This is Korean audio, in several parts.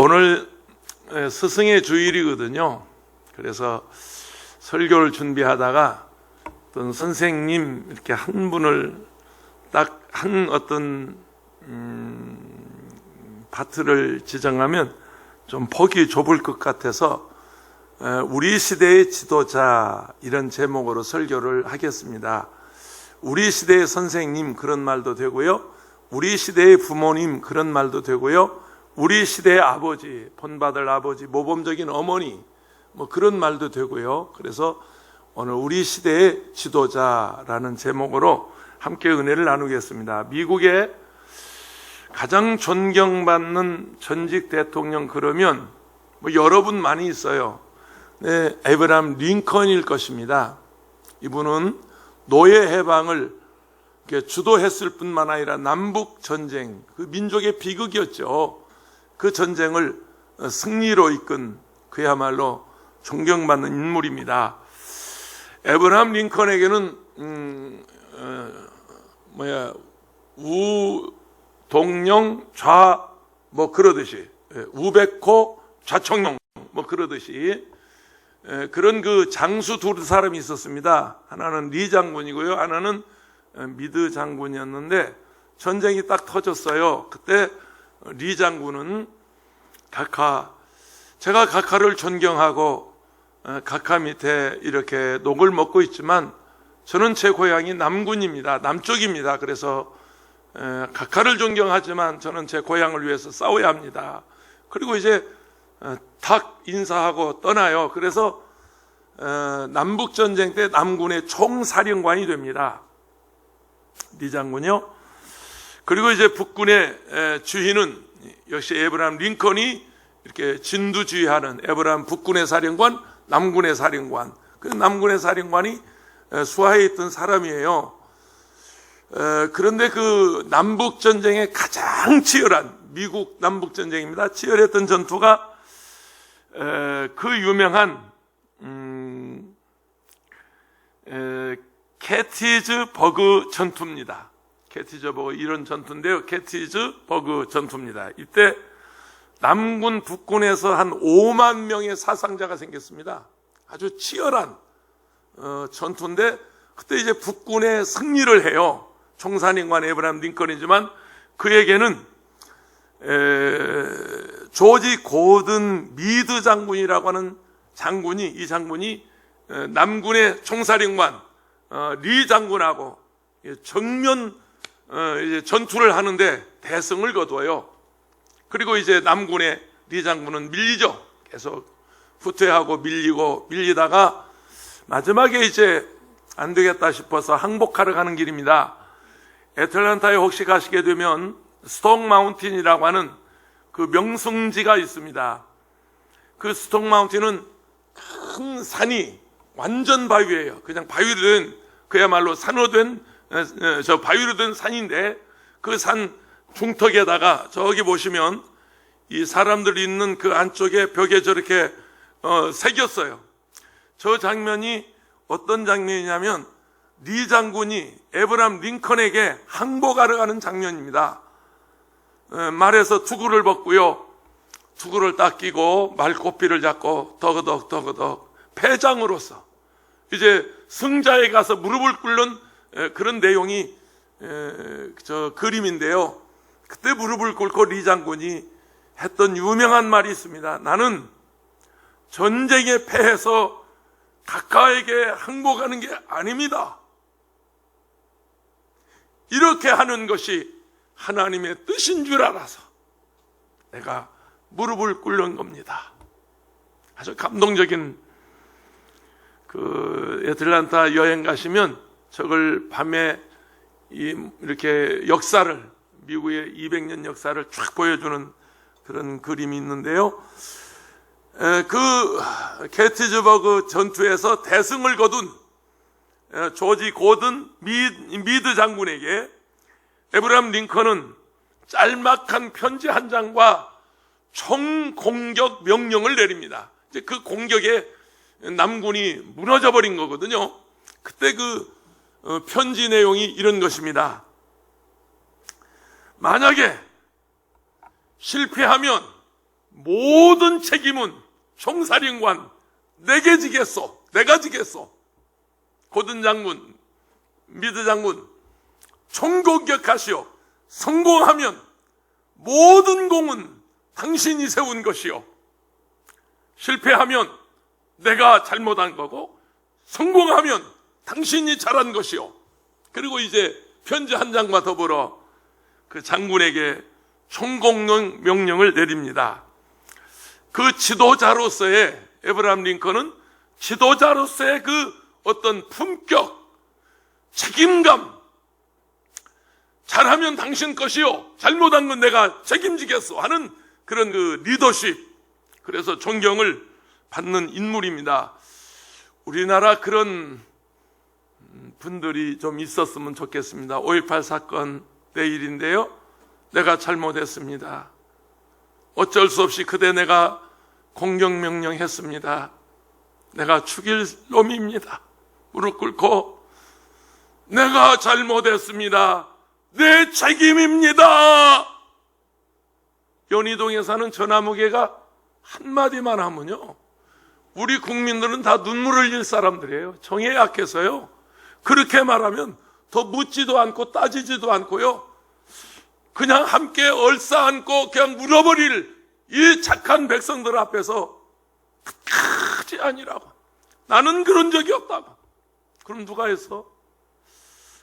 오늘 스승의 주일이거든요. 그래서 설교를 준비하다가 어떤 선생님 이렇게 한 분을 딱 한 어떤 파트를 지정하면 좀 폭이 좁을 것 같아서 우리 시대의 지도자 이런 제목으로 설교를 하겠습니다. 우리 시대의 선생님 그런 말도 되고요, 우리 시대의 부모님 그런 말도 되고요, 우리 시대의 아버지, 본받을 아버지, 모범적인 어머니 뭐 그런 말도 되고요. 그래서 오늘 우리 시대의 지도자라는 제목으로 함께 은혜를 나누겠습니다. 미국의 가장 존경받는 전직 대통령 그러면 뭐 여러 분 많이 있어요. 네, 에브라함 링컨일 것입니다. 이분은 노예 해방을 주도했을 뿐만 아니라 남북 전쟁, 그 민족의 비극이었죠. 그 전쟁을 승리로 이끈 그야말로 존경받는 인물입니다. 에브라함 링컨에게는 우동령 좌 뭐 그러듯이 우백호 좌청룡 뭐 그러듯이 그런 그 장수 두 사람이 있었습니다. 하나는 리 장군이고요, 하나는 미드 장군이었는데 전쟁이 딱 터졌어요. 그때 리 장군은 제가 각하를 존경하고 각하 밑에 이렇게 녹을 먹고 있지만 저는 제 고향이 남군입니다. 남쪽입니다. 그래서 각하를 존경하지만 저는 제 고향을 위해서 싸워야 합니다. 그리고 이제 탁 인사하고 떠나요. 그래서 남북전쟁 때 남군의 총사령관이 됩니다. 리 장군요. 그리고 이제 북군의 주인은 역시 에브라함 링컨이 이렇게 진두지휘하는 에브라함 북군의 사령관, 남군의 사령관. 그 남군의 사령관이 수하에 있던 사람이에요. 그런데 그 남북전쟁의 가장 치열한, 미국 남북전쟁입니다. 치열했던 전투가 그 유명한 게티즈버그 전투입니다. 게티즈버그 이런 전투인데요. 게티즈버그 전투입니다. 이때 남군 북군에서 한 5만 명의 사상자가 생겼습니다. 아주 치열한 전투인데 그때 이제 북군의 승리를 해요. 총사령관 에브라함 링컨이지만 그에게는 조지 고든 미드 장군이라고 하는 이 장군이 남군의 총사령관 리 장군하고 정면 이제 전투를 하는데 대승을 거둬요. 그리고 이제 남군의 리 장군은 밀리죠. 계속 후퇴하고 밀리다가 마지막에 이제 안 되겠다 싶어서 항복하러 가는 길입니다. 애틀랜타에 혹시 가시게 되면 스톡 마운틴이라고 하는 그 명승지가 있습니다. 그 스톡 마운틴은 큰 산이 완전 바위예요. 그냥 바위로 된, 그야말로 산으로 된 바위로 된 산인데 그 산 중턱에다가 저기 보시면 이 사람들이 있는 그 안쪽에 벽에 저렇게 새겼어요. 저 장면이 어떤 장면이냐면 리 장군이 에브라함 링컨에게 항복하러 가는 장면입니다. 말에서 투구를 벗고요, 투구를 딱 끼고 말꼬피를 잡고 더그덕 패장으로서 이제 승자에 가서 무릎을 꿇는 그런 내용이 저 그림인데요. 그때 무릎을 꿇고 리 장군이 했던 유명한 말이 있습니다. 나는 전쟁에 패해서 각하에게 항복하는 게 아닙니다. 이렇게 하는 것이 하나님의 뜻인 줄 알아서 내가 무릎을 꿇는 겁니다. 아주 감동적인 그 애틀랜타 여행 가시면 저걸 밤에 이렇게 역사를, 미국의 200년 역사를 쫙 보여주는 그런 그림이 있는데요. 그 게티즈버그 전투에서 대승을 거둔 조지 고든 미드 장군에게 에브라함 링컨은 짤막한 편지 한 장과 총공격 명령을 내립니다. 이제 그 공격에 남군이 무너져 버린 거거든요. 그때 그 편지 내용이 이런 것입니다. 만약에 실패하면 모든 책임은 총사령관 내게 지겠소. 내가 지겠소. 고든 장군, 미드 장군, 총공격하시오. 성공하면 모든 공은 당신이 세운 것이요. 실패하면 내가 잘못한 거고, 성공하면 당신이 잘한 것이요. 그리고 이제 편지 한 장과 더불어 그 장군에게 총공격 명령을 내립니다. 그 지도자로서의, 에브라함 링컨은 지도자로서의 그 어떤 품격, 책임감, 잘하면 당신 것이요, 잘못한 건 내가 책임지겠소 하는 그런 그 리더십, 그래서 존경을 받는 인물입니다. 우리나라 그런 분들이 좀 있었으면 좋겠습니다. 5.18 사건 내일인데요, 내가 잘못했습니다. 어쩔 수 없이 그대 내가 공격명령 했습니다. 내가 죽일 놈입니다. 무릎 꿇고 내가 잘못했습니다. 내 책임입니다. 연희동에 사는 전화무게가 한마디만 하면요, 우리 국민들은 다 눈물을 흘릴 사람들이에요. 정에 약해서요. 그렇게 말하면 더 묻지도 않고 따지지도 않고요, 그냥 함께 얼싸안고 그냥 물어버릴 이 착한 백성들 앞에서 끝까지 아니라고, 나는 그런 적이 없다고. 그럼 누가 했어?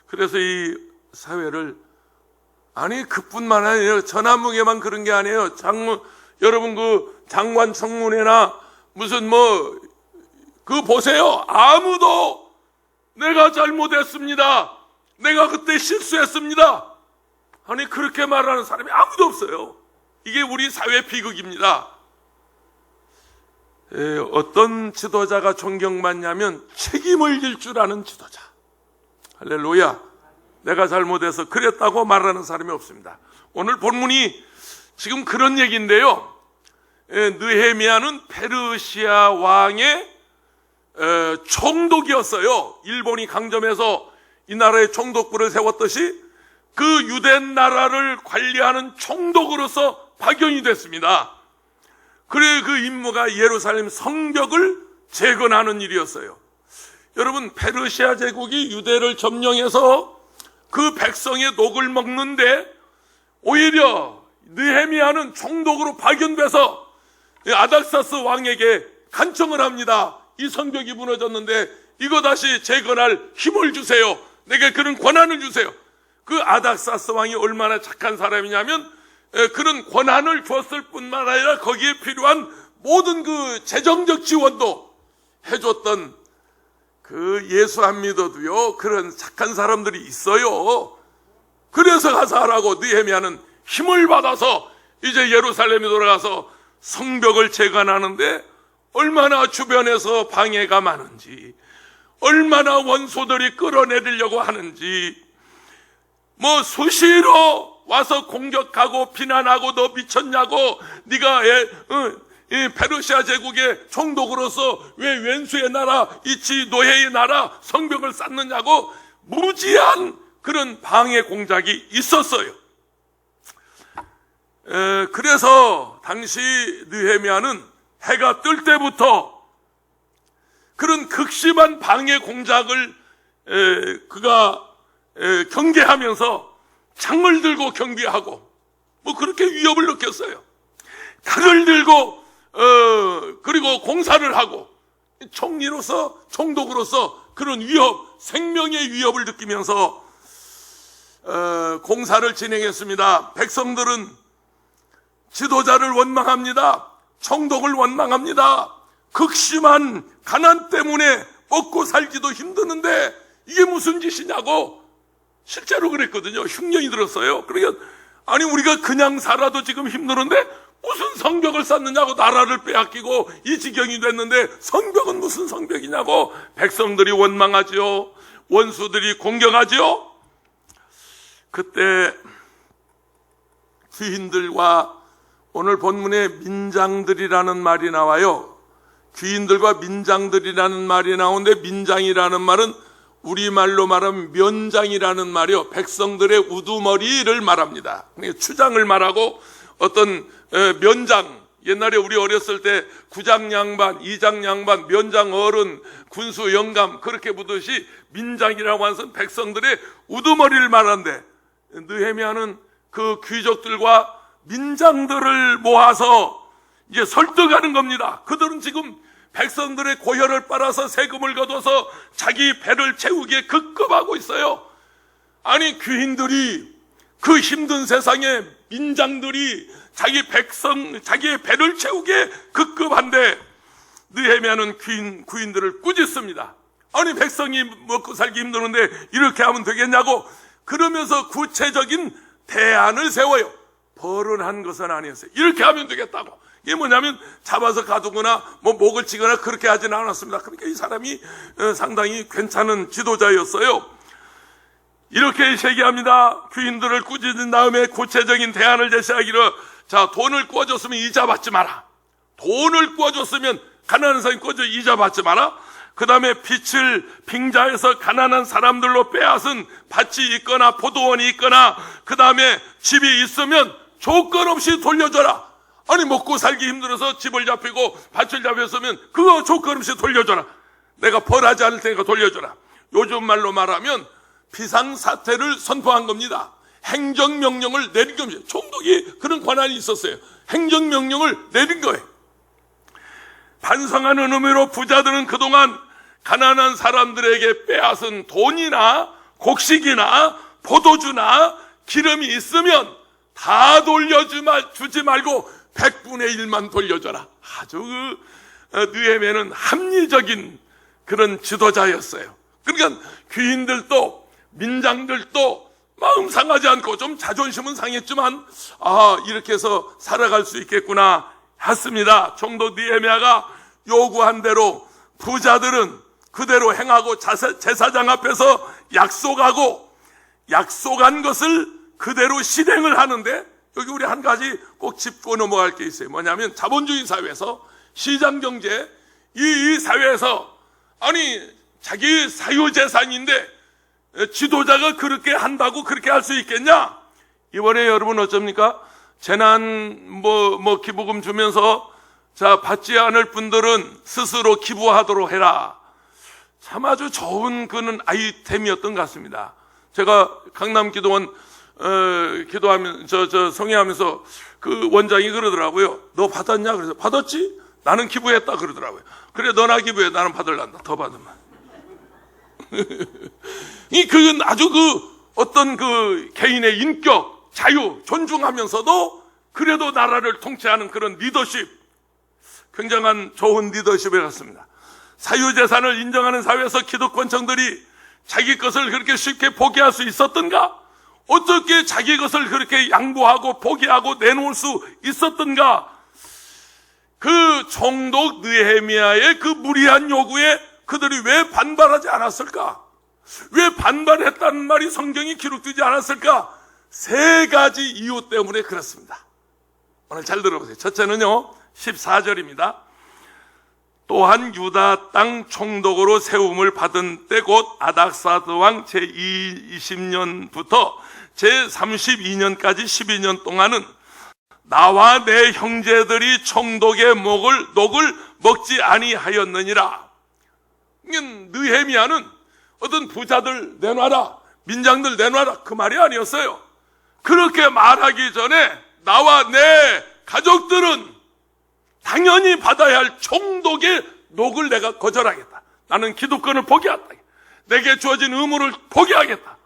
그래서 이 사회를, 아니 그뿐만 아니라 전화무게만 그런 게 아니에요. 여러분 그 장관 청문회나 무슨 그 보세요. 아무도 내가 잘못했습니다, 내가 그때 실수했습니다, 아니 그렇게 말하는 사람이 아무도 없어요. 이게 우리 사회 비극입니다. 어떤 지도자가 존경받냐면 책임을 질 줄 아는 지도자. 할렐루야. 내가 잘못해서 그랬다고 말하는 사람이 없습니다. 오늘 본문이 지금 그런 얘기인데요, 느헤미야는 페르시아 왕의 총독이었어요. 일본이 강점해서 이 나라에 총독부를 세웠듯이 그 유대 나라를 관리하는 총독으로서 파견이 됐습니다. 그래 그 임무가 예루살렘 성벽을 재건하는 일이었어요. 여러분, 페르시아 제국이 유대를 점령해서 그 백성의 녹을 먹는데 오히려 느헤미야는 총독으로 파견돼서 아닥사스 왕에게 간청을 합니다. 이 성벽이 무너졌는데 이거 다시 재건할 힘을 주세요. 내게 그런 권한을 주세요. 그 아닥사스 왕이 얼마나 착한 사람이냐면 그런 권한을 줬을 뿐만 아니라 거기에 필요한 모든 그 재정적 지원도 해줬던, 그 예수 안 믿어도요 그런 착한 사람들이 있어요. 그래서 가서 하라고 느헤미야는 힘을 받아서 이제 예루살렘에 돌아가서 성벽을 재건하는데 얼마나 주변에서 방해가 많은지, 얼마나 원소들이 끌어내리려고 하는지, 수시로 와서 공격하고 비난하고 너 미쳤냐고, 네가 이 페르시아 제국의 총독으로서 왜 왼수의 나라, 이치 노예의 나라 성벽을 쌓느냐고 무지한 그런 방해 공작이 있었어요. 그래서 당시 느헤미야는 해가 뜰 때부터 그런 극심한 방해 공작을 그가 경계하면서 창을 들고 경비하고 그렇게 위협을 느꼈어요. 칼을 들고 그리고 공사를 하고 총리로서, 총독으로서 그런 위협, 생명의 위협을 느끼면서 공사를 진행했습니다. 백성들은 지도자를 원망합니다. 총독을 원망합니다. 극심한 가난 때문에 먹고 살기도 힘드는데 이게 무슨 짓이냐고 실제로 그랬거든요. 흉년이 들었어요. 그러니까 아니 우리가 그냥 살아도 지금 힘드는데 무슨 성벽을 쌓느냐고, 나라를 빼앗기고 이 지경이 됐는데 성벽은 무슨 성벽이냐고 백성들이 원망하죠. 원수들이 공격하죠. 그때 귀인들과, 오늘 본문에 민장들이라는 말이 나와요. 귀인들과 민장들이라는 말이 나오는데 민장이라는 말은 우리말로 말하면 면장이라는 말이요, 백성들의 우두머리를 말합니다. 추장을 말하고 어떤 면장, 옛날에 우리 어렸을 때 구장 양반, 이장 양반, 면장 어른, 군수 영감 그렇게 부르듯이 민장이라고 하는 것은 백성들의 우두머리를 말하는데, 느헤미야는 그 귀족들과 민장들을 모아서 이제 설득하는 겁니다. 그들은 지금 백성들의 고혈을 빨아서 세금을 거둬서 자기 배를 채우기에 급급하고 있어요. 아니, 귀인들이 그 힘든 세상에 민장들이 자기의 배를 채우기에 급급한데, 느헤미야는 귀인들을 꾸짖습니다. 아니, 백성이 먹고 살기 힘드는데 이렇게 하면 되겠냐고, 그러면서 구체적인 대안을 세워요. 벌은 한 것은 아니었어요. 이렇게 하면 되겠다고. 이게 뭐냐면 잡아서 가두거나 목을 치거나 그렇게 하지는 않았습니다. 그러니까 이 사람이 상당히 괜찮은 지도자였어요. 이렇게 제기합니다. 귀인들을 꾸짖은 다음에 구체적인 대안을 제시하기로, 자, 돈을 꾸어줬으면 이자 받지 마라. 돈을 꾸어줬으면 가난한 사람이 꾸어줘 이자 받지 마라. 그 다음에 빚을 빙자해서 가난한 사람들로 빼앗은 밭이 있거나 포도원이 있거나 그 다음에 집이 있으면 조건 없이 돌려줘라. 아니, 먹고 살기 힘들어서 집을 잡히고 밭을 잡혔으면 그거 조건 없이 돌려줘라. 내가 벌하지 않을 테니까 돌려줘라. 요즘 말로 말하면 비상사태를 선포한 겁니다. 행정명령을 내린 겁니다. 총독이 그런 권한이 있었어요. 행정명령을 내린 거예요. 반성하는 의미로 부자들은 그동안 가난한 사람들에게 빼앗은 돈이나 곡식이나 포도주나 기름이 있으면 다 주지 말고 100분의 1만 돌려줘라. 아주 느헤미야는 합리적인 그런 지도자였어요. 그러니까 귀인들도 민장들도 마음 상하지 않고, 좀 자존심은 상했지만 이렇게 해서 살아갈 수 있겠구나 했습니다. 총독 느헤미야가 요구한 대로 부자들은 그대로 행하고 제사장 앞에서 약속한 것을 그대로 실행을 하는데, 여기 우리 한 가지 꼭 짚고 넘어갈 게 있어요. 뭐냐면 자본주의 사회에서, 시장경제 이 사회에서, 아니, 자기 사유재산인데 지도자가 그렇게 한다고 그렇게 할 수 있겠냐? 이번에 여러분 어쩝니까? 재난 기부금 주면서, 자, 받지 않을 분들은 스스로 기부하도록 해라. 참 아주 좋은 그는 아이템이었던 것 같습니다. 제가 강남 기도원 기도하면서 성회하면서 그 원장이 그러더라고요. 너 받았냐? 그래서 받았지? 나는 기부했다 그러더라고요. 그래, 너나 기부해. 나는 받을란다. 더 받으면. 그건 아주 어떤 개인의 인격, 자유, 존중하면서도 그래도 나라를 통치하는 그런 리더십, 굉장한 좋은 리더십에 같습니다. 사유재산을 인정하는 사회에서 기득권층들이 자기 것을 그렇게 쉽게 포기할 수 있었던가? 어떻게 자기 것을 그렇게 양보하고 포기하고 내놓을 수 있었던가? 그 총독 느헤미야의 그 무리한 요구에 그들이 왜 반발하지 않았을까? 왜 반발했다는 말이 성경이 기록되지 않았을까? 세 가지 이유 때문에 그렇습니다. 오늘 잘 들어보세요. 첫째는요, 14절입니다. 또한 유다 땅 총독으로 세움을 받은 때 곧 아닥사드 왕 제20년부터 제32년까지 12년 동안은 나와 내 형제들이 총독의 녹을 먹지 아니하였느니라. 느헤미야는 어떤 부자들 내놔라, 민장들 내놔라, 그 말이 아니었어요. 그렇게 말하기 전에 나와 내 가족들은 당연히 받아야 할 총독의 녹을 내가 거절하겠다. 나는 기득권을 포기한다. 내게 주어진 의무를 포기하겠다.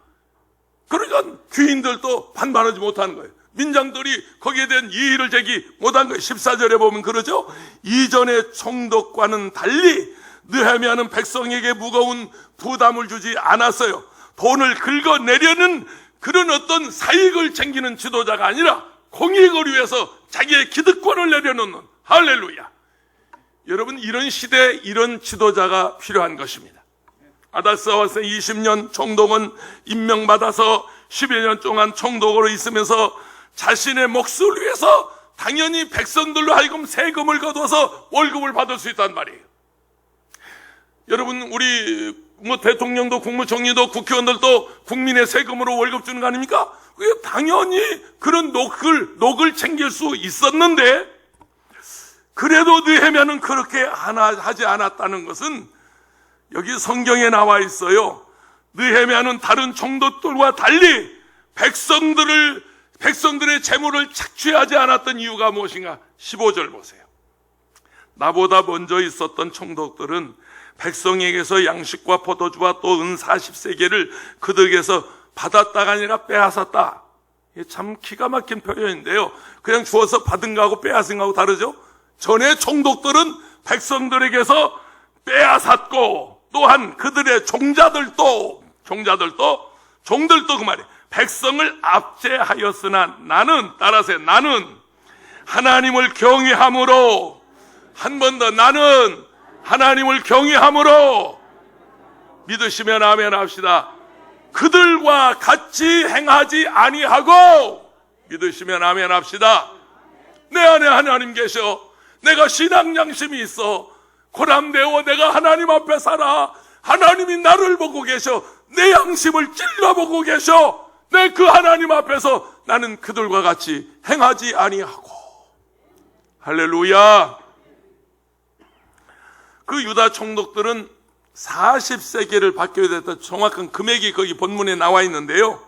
그러니까 귀인들도 반발하지 못하는 거예요. 민장들이 거기에 대한 이의를 제기 못한 거예요. 14절에 보면 그러죠. 이전의 총독과는 달리 느헤미야는 백성에게 무거운 부담을 주지 않았어요. 돈을 긁어내려는 그런 어떤 사익을 챙기는 지도자가 아니라 공익을 위해서 자기의 기득권을 내려놓는, 할렐루야. 여러분, 이런 시대에 이런 지도자가 필요한 것입니다. 아닥사와서 20년 총독은 임명받아서 10여 년 동안 총독으로 있으면서 자신의 몫을 위해서 당연히 백성들로 하여금 세금을 거둬서 월급을 받을 수 있단 말이에요. 여러분, 우리 대통령도 국무총리도 국회의원들도 국민의 세금으로 월급 주는 거 아닙니까? 당연히 그런 녹을 챙길 수 있었는데, 그래도 느헤미야는 그렇게 하지 않았다는 것은 여기 성경에 나와 있어요. 느헤미야는 다른 총독들과 달리 백성들의 재물을 착취하지 않았던 이유가 무엇인가? 15절 보세요. 나보다 먼저 있었던 총독들은 백성에게서 양식과 포도주와 또 은 40세겔을 그들에게서 받았다가 아니라 빼앗았다. 이게 참 기가 막힌 표현인데요. 그냥 주어서 받은 거하고 빼앗은 거하고 다르죠? 전에 총독들은 백성들에게서 빼앗았고, 또한 그들의 종들도 그 말이에요. 백성을 압제하였으나 나는, 따라서 나는 하나님을 경외함으로, 한 번 더, 나는 하나님을 경외함으로, 믿으시면 아멘 합시다. 그들과 같이 행하지 아니하고, 믿으시면 아멘 합시다. 내 안에 하나님 계셔. 내가 신앙 양심이 있어. 고람되어 내가 하나님 앞에 살아. 하나님이 나를 보고 계셔. 내 양심을 찔러보고 계셔. 내 그 하나님 앞에서 나는 그들과 같이 행하지 아니하고. 할렐루야. 그 유다 총독들은 40세겔을 받게 됐다. 정확한 금액이 거기 본문에 나와 있는데요,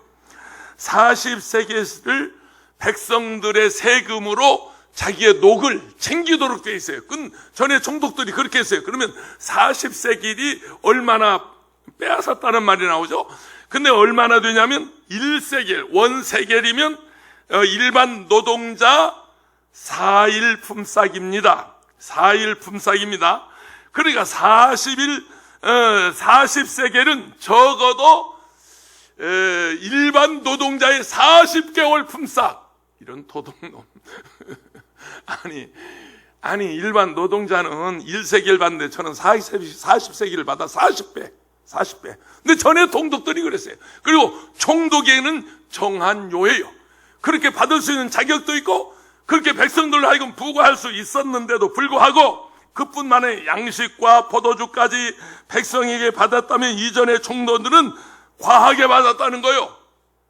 40세겔을 백성들의 세금으로 자기의 녹을 챙기도록 되어 있어요. 전에 총독들이 그렇게 했어요. 그러면 40세겔이 얼마나 빼앗았다는 말이 나오죠. 근데 얼마나 되냐면 1세겔, 1세겔이면 일반 노동자 4일 품삯입니다. 4일 품삯입니다. 그러니까 40세겔은 적어도 일반 노동자의 40개월 품삯. 이런 도둑놈. 아니 일반 노동자는 1세겔 받는데 저는 40세겔을 받아 40배. 근데 전에 총독들이 그랬어요. 그리고 총독에게는 정한요예요. 그렇게 받을 수 있는 자격도 있고, 그렇게 백성들로 하여금 부과할 수 있었는데도 불구하고, 그뿐만 아니라 양식과 포도주까지 백성에게 받았다면 이전의 총독들은 과하게 받았다는 거예요.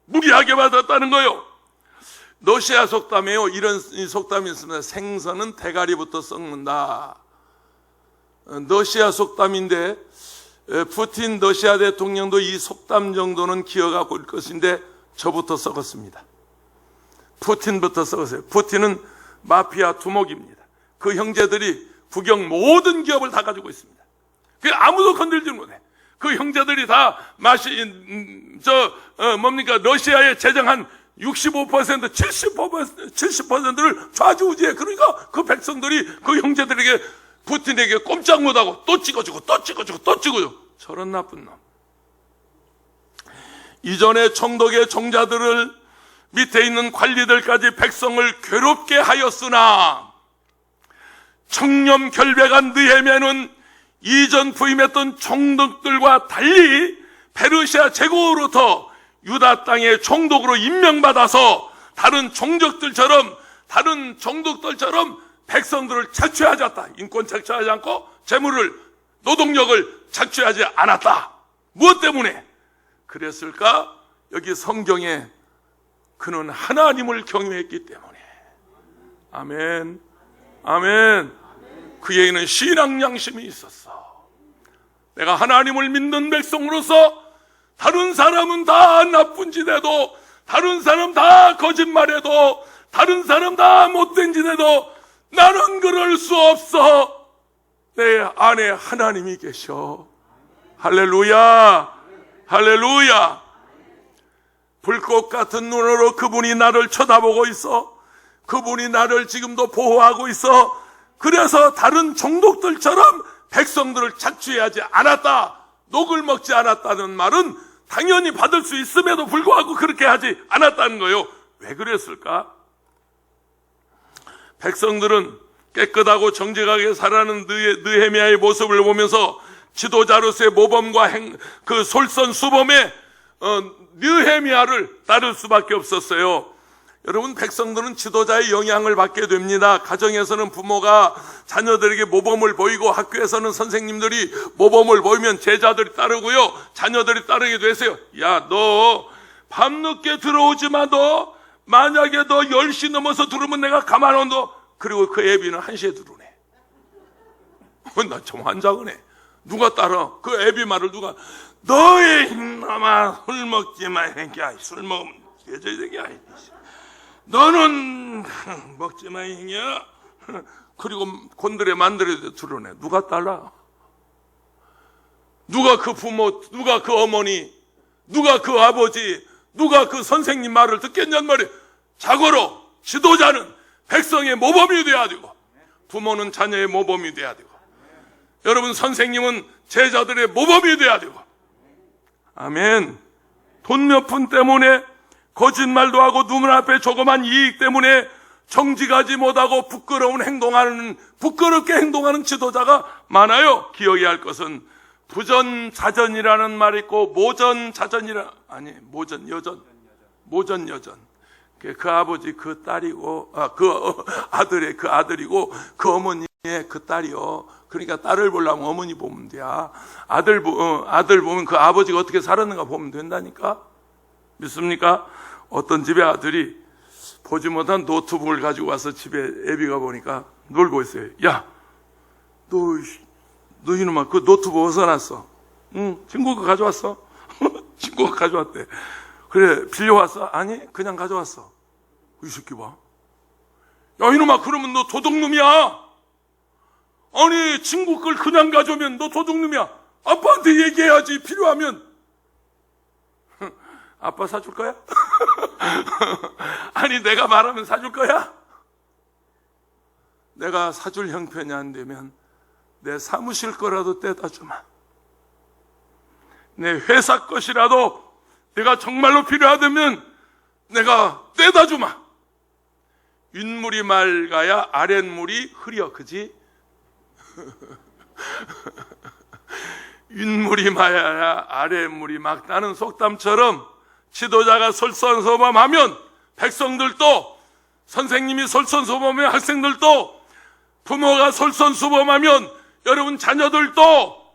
무리하게 받았다는 거예요. 러시아 속담에요, 이런 속담이 있습니다. 생선은 대가리부터 썩는다. 러시아 속담인데, 푸틴 러시아 대통령도 이 속담 정도는 기억하고 올 것인데 저부터 썩었습니다. 푸틴부터 썩었어요. 푸틴은 마피아 두목입니다. 그 형제들이 국영 모든 기업을 다 가지고 있습니다. 그 아무도 건들지 못해. 그 형제들이 다 러시아에 재정한 65%, 70%를 좌지우지해. 그러니까 그 백성들이 그 형제들에게, 푸틴에게 꼼짝 못하고 또 찍어주고. 저런 나쁜 놈. 이전에 총독의 종자들을 밑에 있는 관리들까지 백성을 괴롭게 하였으나, 청렴 결백한 느헤미야는 이전 부임했던 총독들과 달리 페르시아 제국으로부터 유다 땅의 총독으로 임명받아서 다른 종족들처럼, 다른 종족들처럼 백성들을 착취하지 않았다. 인권 착취하지 않고 재물을, 노동력을 착취하지 않았다. 무엇 때문에 그랬을까? 여기 성경에 그는 하나님을 경외했기 때문에. 아멘. 그에게는 신앙 양심이 있었어. 내가 하나님을 믿는 백성으로서 다른 사람은 다 나쁜 짓 해도, 다른 사람 다 거짓말해도, 다른 사람 다 못된 짓 해도 나는 그럴 수 없어. 내 안에 하나님이 계셔. 할렐루야. 불꽃 같은 눈으로 그분이 나를 쳐다보고 있어. 그분이 나를 지금도 보호하고 있어. 그래서 다른 종족들처럼 백성들을 착취하지 않았다, 녹을 먹지 않았다는 말은 당연히 받을 수 있음에도 불구하고 그렇게 하지 않았다는 거예요. 왜 그랬을까? 백성들은 깨끗하고 정직하게 살아가는 느헤미야의 모습을 보면서 지도자로서의 모범과 그 솔선수범의 느헤미야를 따를 수밖에 없었어요. 여러분, 백성들은 지도자의 영향을 받게 됩니다. 가정에서는 부모가 자녀들에게 모범을 보이고, 학교에서는 선생님들이 모범을 보이면 제자들이 따르고요, 자녀들이 따르게 되세요. 야, 너 밤늦게 들어오지 마. 너 만약에 너 10시 넘어서 들어오면 내가 가만 안 둬. 그리고 그 애비는 1시에 들어오네. 나 좀 환장하네. 누가 따라 그 애비 말을 누가, 너의 놈아 술 먹지 마 행기야. 술 먹으면 깨져야 되게. 너는 먹지 마 행이야. 그리고 곤드레 만들어도 들어오네. 누가 따라? 누가 그 부모, 누가 그 어머니, 누가 그 아버지, 누가 그 선생님 말을 듣겠냔 말이에요. 자고로 지도자는 백성의 모범이 돼야 되고, 부모는 자녀의 모범이 돼야 되고, 여러분 선생님은 제자들의 모범이 돼야 되고. 아멘. 돈 몇 푼 때문에 거짓말도 하고 눈물 앞에 조그만 이익 때문에 정직하지 못하고 부끄럽게 행동하는 지도자가 많아요. 기억해야 할 것은 부전자전이라는 말이 있고 모전자전이라, 아니 모전여전. 그 아버지 그 딸이고, 그 아들의 그 아들이고, 그 어머니의 그 딸이요. 그러니까 딸을 보려면 어머니 보면 돼. 아들 보면 그 아버지가 어떻게 살았는가 보면 된다니까. 믿습니까? 어떤 집의 아들이 보지 못한 노트북을 가지고 와서 집에 애비가 보니까 놀고 있어요. 야, 너 이놈아 그 노트북 어디서 났어? 응, 친구가 가져왔어. 친구가 가져왔대. 그래, 빌려왔어? 아니, 그냥 가져왔어. 이 새끼 봐. 야, 이놈아, 그러면 너 도둑놈이야. 아니, 친구 걸 그냥 가져오면 너 도둑놈이야. 아빠한테 얘기해야지, 필요하면. 아빠 사줄 거야? 아니, 내가 말하면 사줄 거야? 내가 사줄 형편이 안 되면 내 사무실 거라도 떼다 주마. 내 회사 것이라도 내가 정말로 필요하다면 내가 떼다 주마. 윗물이 맑아야 아랫물이 흐려, 그지? 윗물이 맑아야 아랫물이 맑다는 속담처럼 지도자가 솔선수범하면 백성들도, 선생님이 솔선수범하면 학생들도, 부모가 솔선수범하면 여러분 자녀들도,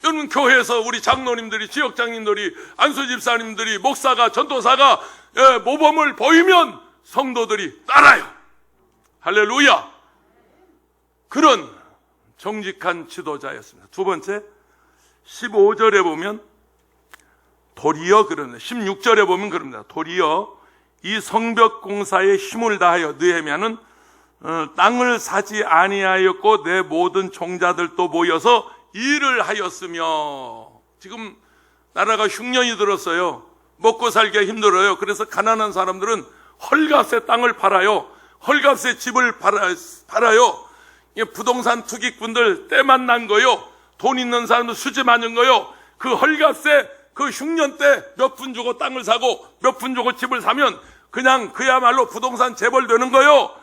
여러분 교회에서 우리 장로님들이, 지역장님들이, 안수집사님들이, 목사가, 전도사가 모범을 보이면 성도들이 따라요. 할렐루야. 그런 정직한 지도자였습니다. 두 번째, 15절에 보면 도리어 그럽니다. 16절에 보면 그럽니다. 도리어 이 성벽 공사에 힘을 다하여 느헤미야는 땅을 사지 아니하였고 내 모든 종자들도 모여서 일을 하였으며. 지금 나라가 흉년이 들었어요. 먹고 살기가 힘들어요. 그래서 가난한 사람들은 헐값에 땅을 팔아요. 헐값에 집을 팔아요. 부동산 투기꾼들 때만 난 거요. 돈 있는 사람들 수지 많은 거요. 그 헐값에 그 흉년 때 몇 푼 주고 땅을 사고 몇 푼 주고 집을 사면 그냥 그야말로 부동산 재벌되는 거요.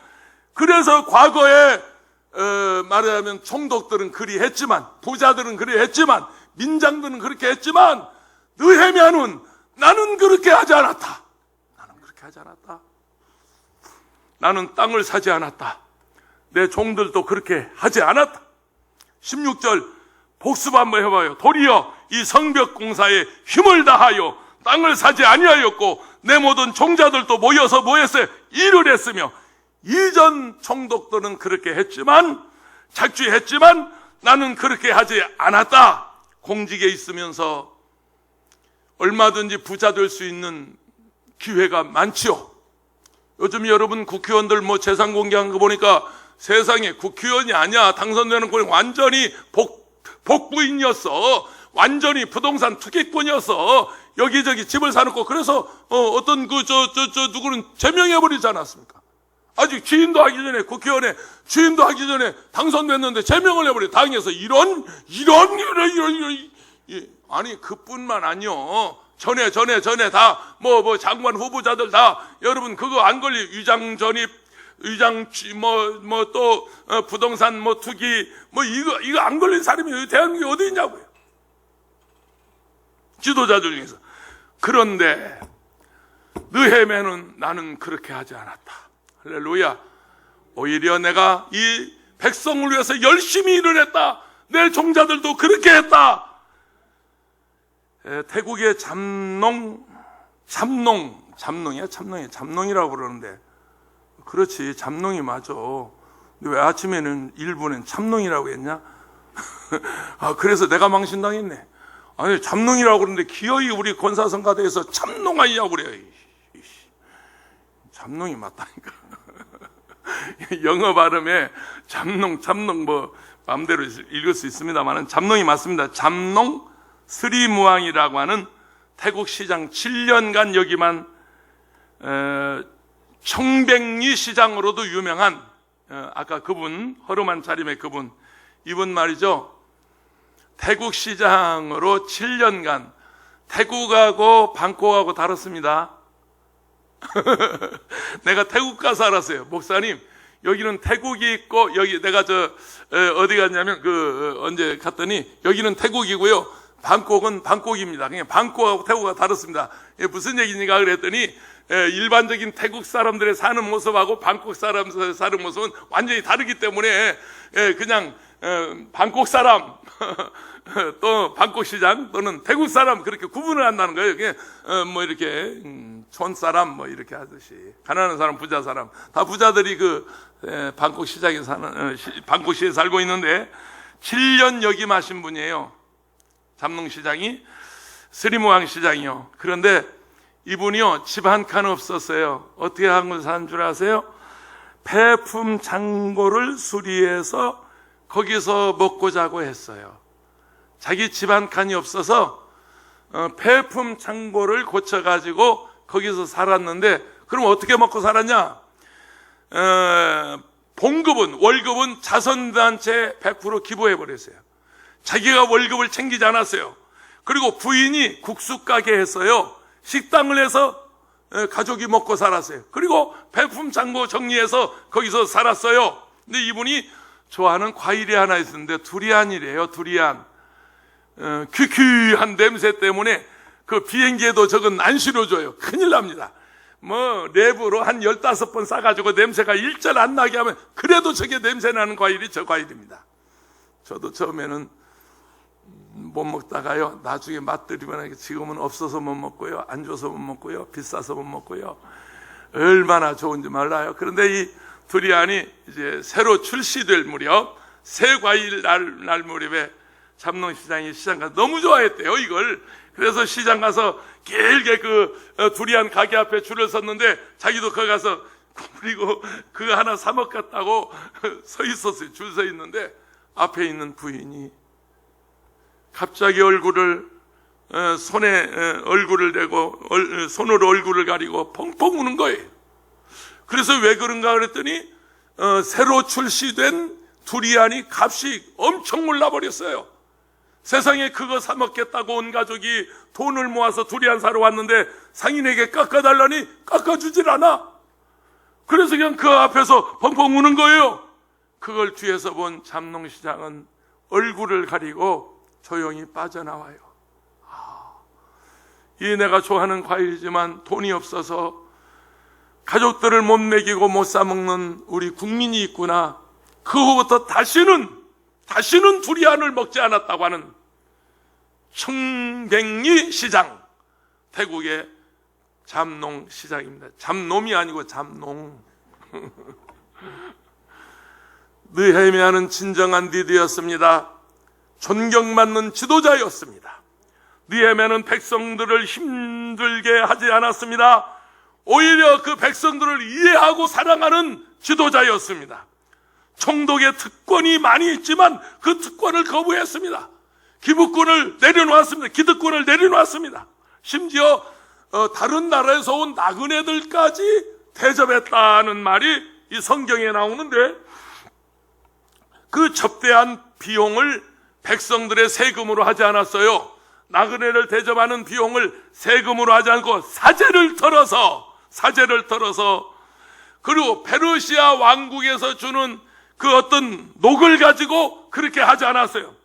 그래서 과거에 말하자면 총독들은 그리 했지만, 부자들은 그리 했지만, 민장들은 그렇게 했지만, 느헤미야는 나는 그렇게 하지 않았다. 나는 그렇게 하지 않았다. 나는 땅을 사지 않았다. 내 종들도 그렇게 하지 않았다. 16절 복습 한번 해봐요. 도리어 이 성벽 공사에 힘을 다하여 땅을 사지 아니하였고 내 모든 종자들도 모여서 뭐 했어요? 일을 했으며. 이전 총독들은 그렇게 했지만, 착취했지만 나는 그렇게 하지 않았다. 공직에 있으면서 얼마든지 부자 될 수 있는 기회가 많지요. 요즘 여러분 국회의원들 뭐 재산 공개한 거 보니까 세상에 국회의원이 아니야. 당선되는 건 완전히 복부인이었어. 완전히 부동산 투기꾼이었어. 여기저기 집을 사놓고. 그래서 어떤 누구는 제명해버리지 않았습니까? 아직 취임도 하기 전에, 국회의원에 취임도 하기 전에 당선됐는데 제명을 해버려. 당에서 이런 아니 그뿐만 아니요. 전에 다 뭐 장관 후보자들 다 여러분 그거 안 걸리. 위장 전입, 또 부동산 투기 이거 안 걸린 사람이 대한민국에 어디 있냐고요. 지도자들 중에서. 그런데 느헤미야는 나는 그렇게 하지 않았다. 할렐루야. 오히려 내가 이 백성을 위해서 열심히 일을 했다. 내 종자들도 그렇게 했다. 태국의 잠농이라고 그러는데, 그렇지, 잠농이 맞아. 왜 아침에는 일부는 참농이라고 했냐? 아, 그래서 내가 망신당했네. 아니, 참농이라고 그러는데 기어이 우리 권사성가대에서 참농아이냐고 그래요. 참농이 맞다니까. 영어 발음에 참농 뭐 마음대로 읽을 수 있습니다만 참농이 맞습니다. 참농 스리무왕이라고 하는 태국 시장 7년간 여기만 청백리 시장으로도 유명한 아까 그분 허름한 차림의 그분, 이분 말이죠. 태국 시장으로 7년간 태국하고 방콕하고 다릅니다. 내가 태국 가서 알았어요. 목사님, 여기는 태국이 있고 여기 내가 어디 갔냐면 언제 갔더니 여기는 태국이고요, 방콕은 방콕입니다. 그냥 방콕하고 태국과 다릅니다. 무슨 얘기인가 그랬더니 일반적인 태국 사람들의 사는 모습하고 방콕 사람들의 사는 모습은 완전히 다르기 때문에 그냥 방콕 사람 또 방콕 시장 또는 태국 사람 그렇게 구분을 한다는 거예요. 그냥 뭐 이렇게 촌 사람 뭐 이렇게 하듯이 가난한 사람, 부자 사람 다 부자들이 방콕 시장에 사는 방콕시에 살고 있는데 7년 역임하신 분이에요. 잠농 시장이 스리무왕 시장이요. 그런데 이분이요, 집 한 칸 없었어요. 어떻게 한 걸 사는 줄 아세요? 폐품 창고를 수리해서 거기서 먹고 자고 했어요. 자기 집 한 칸이 없어서 폐품 창고를 고쳐가지고 거기서 살았는데, 그럼 어떻게 먹고 살았냐? 봉급은, 월급은 자선단체에 100% 기부해버렸어요. 자기가 월급을 챙기지 않았어요. 그리고 부인이 국수가게 했어요. 식당을 해서 가족이 먹고 살았어요. 그리고 폐품 창고 정리해서 거기서 살았어요. 근데 이분이 좋아하는 과일이 하나 있었는데 두리안이래요. 두리안. 퀴퀴한 냄새 때문에 그 비행기에도 저건 안 실어줘요. 큰일 납니다. 뭐 랩으로 한 15번 싸가지고 냄새가 일절 안 나게 하면 그래도 저게 냄새 나는 과일이 저 과일입니다. 저도 처음에는 못 먹다가요, 나중에 맛들이면 지금은 없어서 못 먹고요, 안 줘서 못 먹고요, 비싸서 못 먹고요, 얼마나 좋은지 몰라요. 그런데 이 두리안이 이제 새로 출시될 무렵, 새 과일 날 무렵에 잠농시장이 시장 가서 너무 좋아했대요, 이걸. 그래서 시장 가서 길게 두리안 가게 앞에 줄을 섰는데 자기도 거기 가서 그리고 그거 하나 사 먹겠다고 서 있었어요. 줄 서 있는데 앞에 있는 부인이 갑자기 손에 얼굴을 대고 손으로 얼굴을 가리고 펑펑 우는 거예요. 그래서 왜 그런가 그랬더니 새로 출시된 두리안이 값이 엄청 올라버렸어요. 세상에 그거 사 먹겠다고 온 가족이 돈을 모아서 두리안 사러 왔는데 상인에게 깎아달라니 깎아주질 않아. 그래서 그냥 그 앞에서 펑펑 우는 거예요. 그걸 뒤에서 본 잠농시장은 얼굴을 가리고 조용히 빠져나와요. 이 내가 좋아하는 과일이지만 돈이 없어서 가족들을 못 먹이고 못 사먹는 우리 국민이 있구나. 그 후부터 다시는 두리안을 먹지 않았다고 하는 청백리 시장, 태국의 잠농 시장입니다. 잠놈이 아니고 잠농. 느헤미야는 진정한 리더였습니다. 존경받는 지도자였습니다. 느헤미야는 백성들을 힘들게 하지 않았습니다. 오히려 그 백성들을 이해하고 사랑하는 지도자였습니다. 총독의 특권이 많이 있지만 그 특권을 거부했습니다. 기부권을 내려놓았습니다. 기득권을 내려놓았습니다. 심지어 다른 나라에서 온 나그네들까지 대접했다는 말이 이 성경에 나오는데, 그 접대한 비용을 백성들의 세금으로 하지 않았어요. 나그네를 대접하는 비용을 세금으로 하지 않고 사제를 털어서 그리고 페르시아 왕국에서 주는 그 어떤 녹을 가지고 그렇게 하지 않았어요.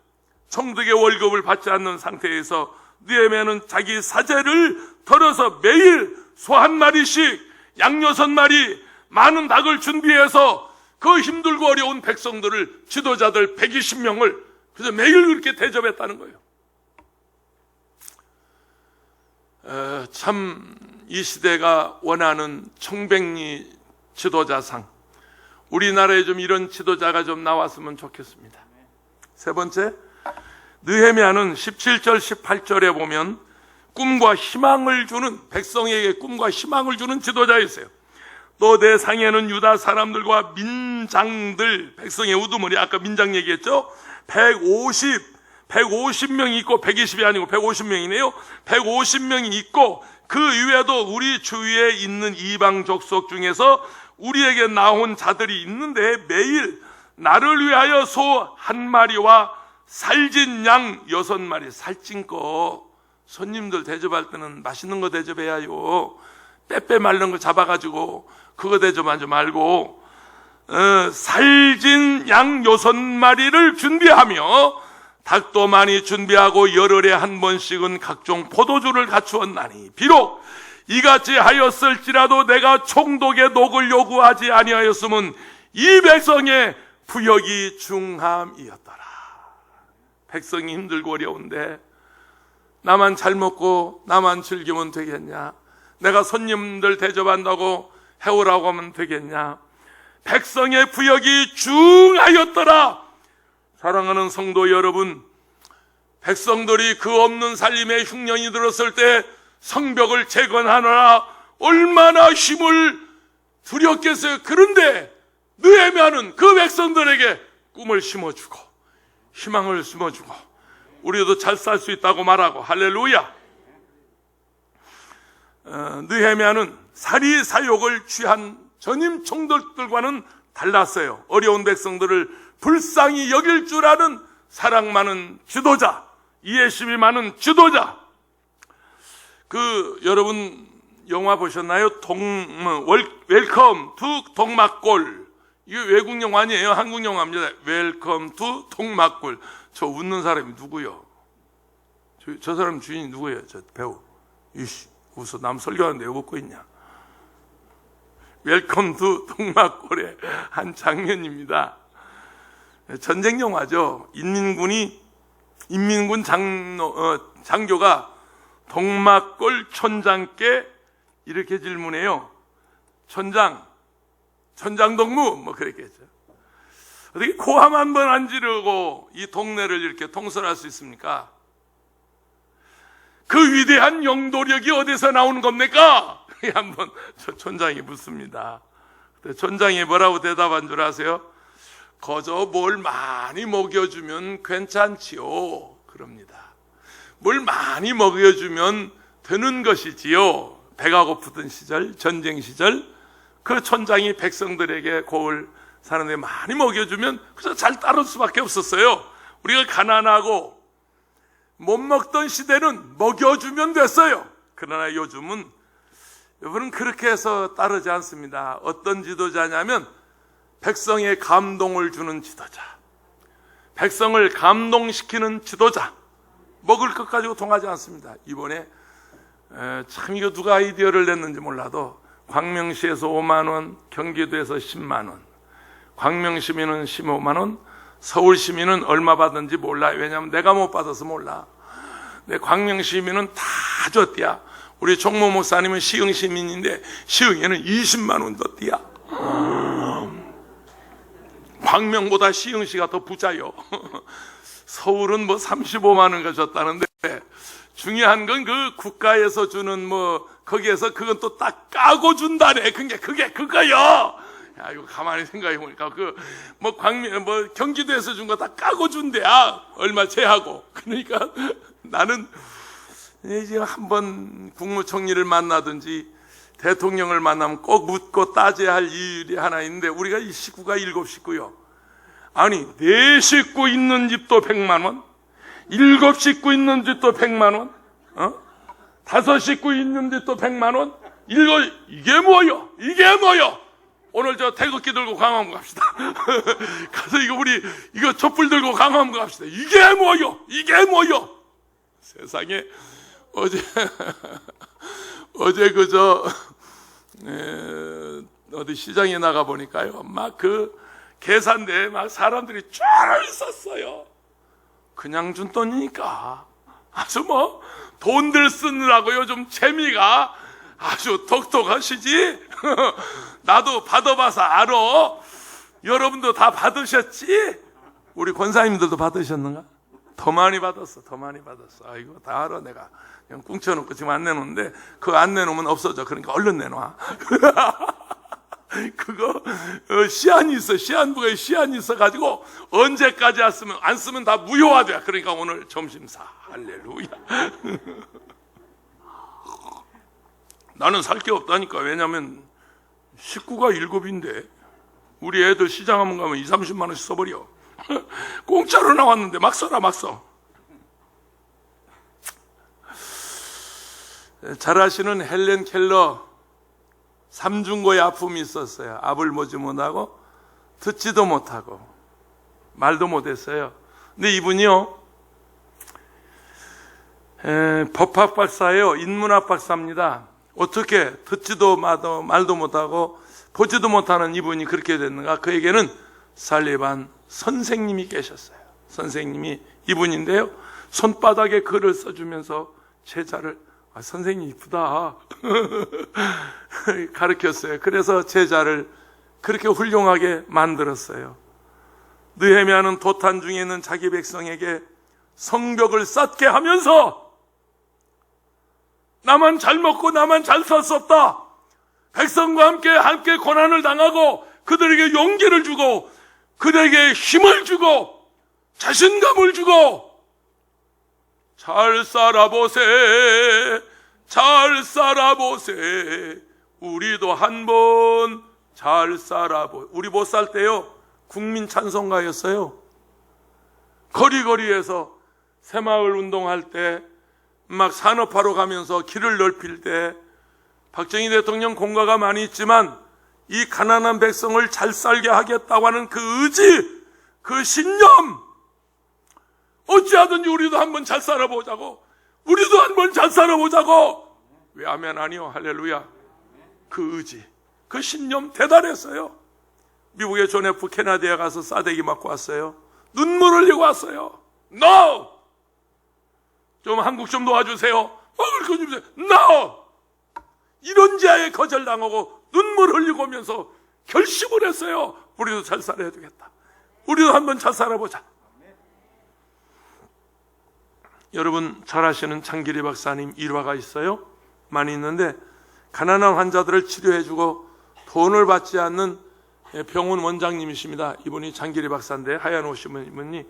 총독의 월급을 받지 않는 상태에서 느헤미야는 자기 사제를 털어서 매일 소 한 마리씩, 양 6마리, 많은 닭을 준비해서 그 힘들고 어려운 백성들을, 지도자들 120명을 그래서 매일 그렇게 대접했다는 거예요. 참 이 시대가 원하는 청백리 지도자상, 우리나라에 좀 이런 지도자가 좀 나왔으면 좋겠습니다. 세 번째, 느헤미야는 17절 18절에 보면 꿈과 희망을 주는, 백성에게 꿈과 희망을 주는 지도자였어요. 또 내 상에는 유다 사람들과 민장들, 백성의 우두머리, 아까 민장 얘기했죠? 150명이 있고, 120이 아니고 150명이네요. 150명이 있고, 그 이외에도 우리 주위에 있는 이방 족속 중에서 우리에게 나온 자들이 있는데, 매일 나를 위하여 소 1마리와 살찐 양 6마리, 살찐 거, 손님들 대접할 때는 맛있는 거 대접해야요. 빼빼 말른 거 잡아가지고 그거 대접하지 말고, 살찐 양 6마리를 준비하며 닭도 많이 준비하고 열흘에 한 번씩은 각종 포도주를 갖추었나니, 비록 이같이 하였을지라도 내가 총독의 녹을 요구하지 아니하였으면 이 백성의 부역이 중함이었더라. 백성이 힘들고 어려운데 나만 잘 먹고 나만 즐기면 되겠냐? 내가 손님들 대접한다고 해오라고 하면 되겠냐? 백성의 부역이 중하였더라. 사랑하는 성도 여러분, 백성들이 그 없는 살림에 흉년이 들었을 때 성벽을 재건하느라 얼마나 힘을 들였겠어요. 그런데 느헤미야는 그 백성들에게 꿈을 심어주고 희망을 심어주고 우리도 잘 살 수 있다고 말하고, 할렐루야. 느헤미야는 사리사욕을 취한 전임 총독들과는 달랐어요. 어려운 백성들을 불쌍히 여길 줄 아는 사랑 많은 지도자, 이해심이 많은 지도자. 여러분 영화 보셨나요? 웰컴 투 동막골. 이게 외국 영화 아니에요. 한국 영화입니다. 웰컴 투 동막골. 저 웃는 사람이 누구요? 저 사람 주인이 누구예요? 저 배우. 이씨, 웃어. 남 설교하는데 왜 웃고 있냐? 웰컴 투 동막골의 한 장면입니다. 전쟁 영화죠. 인민군 장교가 동막골 촌장께 이렇게 질문해요. 천장동무, 뭐 그랬겠죠. 어떻게 고함 한 번 안 지르고 이 동네를 이렇게 통솔할 수 있습니까? 그 위대한 영도력이 어디서 나오는 겁니까? 한번 촌장이 묻습니다. 촌장이 뭐라고 대답한 줄 아세요? 거저 뭘 많이 먹여주면 괜찮지요. 그럽니다. 뭘 많이 먹여주면 되는 것이지요. 배가 고프던 시절, 전쟁 시절, 그 촌장이 백성들에게 고을 사는데 많이 먹여주면 그래서 잘 따를 수밖에 없었어요. 우리가 가난하고 못 먹던 시대는 먹여주면 됐어요. 그러나 요즘은 여러분 그렇게 해서 따르지 않습니다. 어떤 지도자냐면 백성의 감동을 주는 지도자, 백성을 감동시키는 지도자. 먹을 것 가지고 통하지 않습니다. 이번에 참 이거 누가 아이디어를 냈는지 몰라도 광명시에서 5만 원, 경기도에서 10만 원, 광명시민은 15만 원, 서울시민은 얼마 받은지 몰라. 왜냐하면 내가 못 받아서 몰라. 내 광명시민은 다 줬디야. 우리 종모 목사님은 시흥시민인데 시흥에는 20만 원 줬디야. 광명보다 시흥시가 더 부자요. 서울은 뭐 35만 원가 줬다는데, 중요한 건 그 국가에서 주는 거기에서 그건 또 딱 까고 준다네. 그게 그거요. 야, 이거 가만히 생각해 보니까 경기도에서 준 거 다 까고 준대야. 얼마 제하고. 그러니까 나는 이제 한번 국무총리를 만나든지 대통령을 만나면 꼭 묻고 따져야 할 일이 하나 있는데, 우리가 이 식구가 7식구요. 아니, 4식구 있는 집도 100만 원, 7식구 있는 집도 100만 원, 5식구 있는 집도 100만 원, 이게 뭐요? 오늘 저 태극기 들고 광화문 갑시다. 가서 이거 촛불 들고 광화문 갑시다. 이게 뭐요? 세상에, 어제 어디 시장에 나가 보니까요, 막 계산대에 막 사람들이 쫙 있었어요. 그냥 준 돈이니까 아주 돈들 쓰느라고 요즘 재미가 아주 독특하시지. 나도 받아봐서 알아. 여러분도 다 받으셨지? 우리 권사님들도 받으셨는가? 더 많이 받았어. 아이고, 다 알아, 내가. 그냥 꿍쳐놓고 지금 안 내놓는데, 그거 안 내놓으면 없어져. 그러니까 얼른 내놔. 그거, 시한부에 시한이 있어가지고, 언제까지 안 쓰면 다 무효화돼. 그러니까 오늘 점심사. 할렐루야. 나는 살 게 없다니까. 왜냐면, 식구가 7인데, 우리 애들 시장 한번 가면 20-30만 원씩 써버려. 공짜로 나왔는데 막 써라, 막 써. 잘 아시는 헬렌 켈러, 삼중고의 아픔이 있었어요. 압을 보지 못하고 듣지도 못하고 말도 못했어요. 근데 이분이요, 법학 박사예요. 인문학 박사입니다. 어떻게 듣지도 말도 못하고 보지도 못하는 이분이 그렇게 됐는가? 그에게는 살리반 선생님이 계셨어요. 선생님이 이분인데요, 손바닥에 글을 써주면서 제자를, 선생님 이쁘다 가르쳤어요. 그래서 제자를 그렇게 훌륭하게 만들었어요. 느헤미야는 도탄 중에 있는 자기 백성에게 성벽을 쌓게 하면서 나만 잘 먹고 나만 잘 살 수 없다, 백성과 함께 고난을 당하고 그들에게 용기를 주고 그들에게 힘을 주고 자신감을 주고, 잘 살아보세, 우리도 한번 잘 살아보. 우리 못 살 때요, 국민 찬송가였어요. 거리거리에서 새마을 운동할 때, 막 산업화로 가면서 길을 넓힐 때, 박정희 대통령 공과가 많이 있지만 이 가난한 백성을 잘 살게 하겠다고 하는 그 의지, 그 신념, 어찌하든지 우리도 한번 잘 살아보자고, 우리도 한번 잘 살아보자고. 왜 아멘 아니요? 할렐루야. 그 의지, 그 신념 대단했어요. 미국의 존 F 케네디에 가서 싸대기 맞고 왔어요. 눈물 흘리고 왔어요. No! 좀 한국 좀 도와주세요. 먹을 거 주세요. No! 이런 자에 거절당하고 눈물 흘리고 오면서 결심을 했어요. 우리도 잘 살아야 되겠다. 우리도 한번 잘 살아보자. 여러분 잘 아시는 장길이 박사님 일화가 있어요. 많이 있는데, 가난한 환자들을 치료해주고 돈을 받지 않는 병원 원장님이십니다. 이분이 장길이 박사인데, 하얀 옷이면 이분이,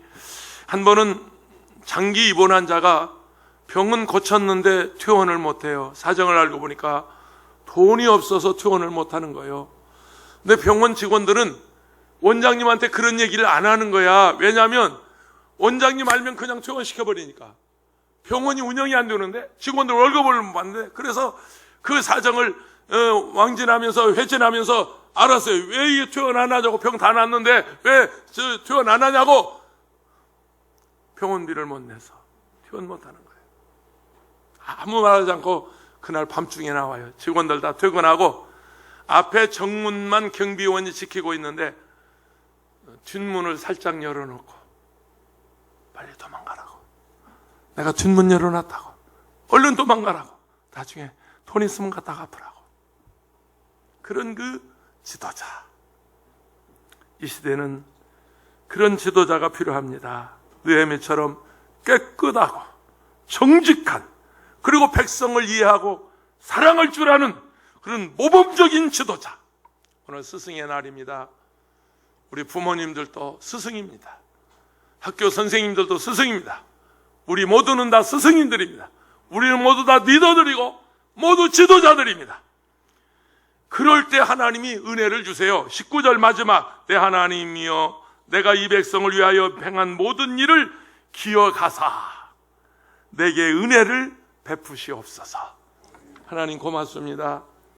한 번은 장기 입원 환자가 병은 고쳤는데 퇴원을 못해요. 사정을 알고 보니까 돈이 없어서 퇴원을 못하는 거예요. 근데 병원 직원들은 원장님한테 그런 얘기를 안 하는 거야. 왜냐하면 원장님 알면 그냥 퇴원시켜버리니까. 병원이 운영이 안 되는데, 직원들 월급을 못 받는데, 그래서 그 사정을 왕진하면서 회진하면서 알았어요. 왜 이게 퇴원 안 하냐고, 병 다 났는데 왜 퇴원 안 하냐고. 병원비를 못 내서 퇴원 못 하는 거예요. 아무 말하지 않고 그날 밤중에 나와요. 직원들 다 퇴근하고 앞에 정문만 경비원이 지키고 있는데 뒷문을 살짝 열어놓고, 빨리 도망가라고, 내가 뒷문 열어놨다고, 얼른 도망가라고, 나중에 돈 있으면 갖다 갚으라고. 그런 그 지도자, 이 시대는 그런 지도자가 필요합니다. 느헤미야처럼 깨끗하고 정직한, 그리고 백성을 이해하고 사랑할 줄 아는 그런 모범적인 지도자. 오늘 스승의 날입니다. 우리 부모님들도 스승입니다. 학교 선생님들도 스승입니다. 우리 모두는 다 스승님들입니다. 우리는 모두 다 리더들이고 모두 지도자들입니다. 그럴 때 하나님이 은혜를 주세요. 19절 마지막, 내 하나님이여 내가 이 백성을 위하여 행한 모든 일을 기억하사 내게 은혜를 베푸시옵소서. 하나님 고맙습니다.